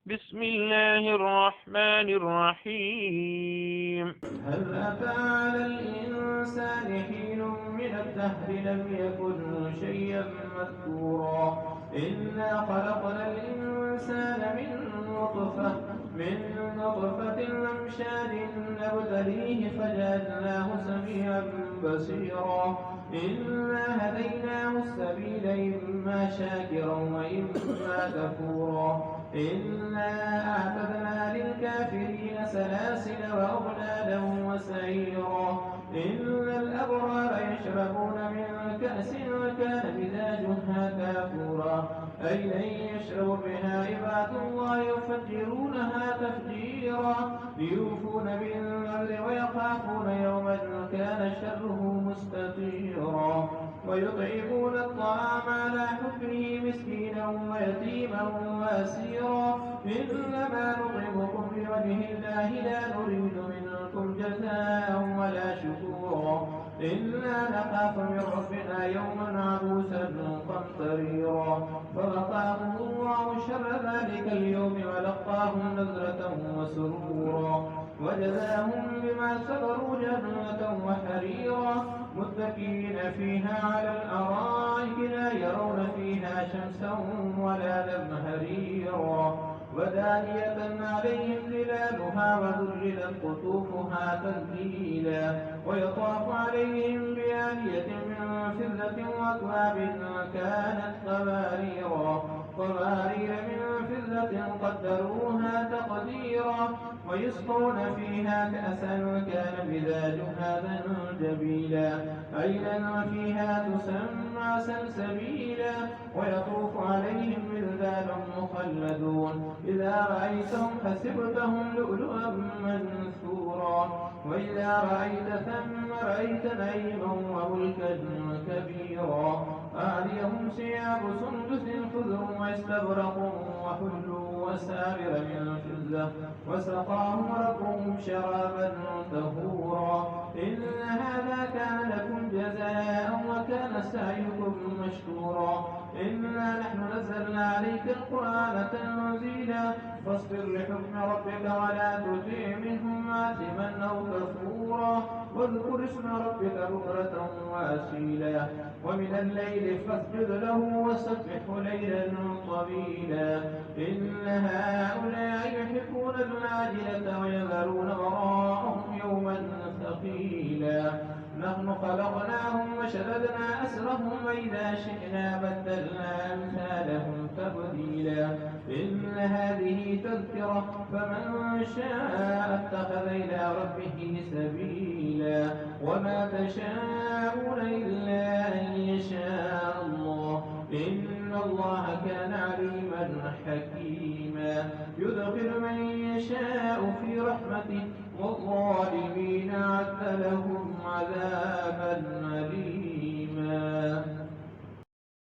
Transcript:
بسم الله الرحمن الرحيم. هل أتى على الإنسان حين من الدهر لم يكن شيئا مذكورا إنا خلقنا الإنسان من نطفة أمشاج نبتليه فجعلناه سميعا بصيرا إنا هديناه السبيل إما شاكرا وإما كفورا إنا أعتدنا للكافرين سلاسل وأغلالا وسعيرا إن الأبرار يشربون من كأس كان مزاجها كافورا أينا يشرب بها عباد الله يفجرونها تفجيرا ليوفون بالنذر ويخافون يوما كان شره مستطيرا ويطعمون الطعام على حبه مسكينا ويتيما واسيرا إنما نطعمكم لوجه الله لا نريد منكم جزاء ولا شكورا إنا نخاف من ربنا يوما عبوسا قمطريرا فوقاهم الله شر ذلك اليوم ولقاهم نزرة وسرورا وجزاهم بما صبروا جنة وحريرا متكئين فيها على الأرائك لا يرون فيها شمسا ولا زمهريرا ودانية عليهم ظلالها وذللت قطوفها تذليلا ويطاف عليهم بآنية من فضة وأكواب كانت قوارير من فضة قدروها تقديرا ويسقون فيها كأسا كان مزاجها زنجبيلا عينا فيها تسمى سلسبيلا ويطوف عليهم ولدان مخلدون إذا رأيتهم حسبتهم لؤلؤا منثورا وإذا رأيت ثم رأيت نعيما وملكا كبيرا عاليهم ثياب سندس خضر واستبرق وحلوا وساور من فضة وسقاهم ربهم شرابا طهورا إن هذا كان لكم جزاء وكان سعيكم مشكورا إنا نحن نزلنا عليك القرآن تنزيلا فاصبر لحكم ربك ولا تطع منهم آثما أو كفورا واذكر اسم ربك بكرة وأصيلا ومن الليل فاسجد له وسبحه ليلا طويلا إن هؤلاء يحبون العاجلة ويذرون وراءهم يوما ثقيلا نحن خلقناهم وشددنا أسرهم وإذا شئنا بدلنا أمثالهم تبديلا إن هذه تذكرة فمن شاء اتخذ إلى ربه سبيلا وما تشاءون إلا أن يشاء الله إن الله كان عليما حكيما يدخل من يشاء في رحمته والظالمين أعد لهم عذابا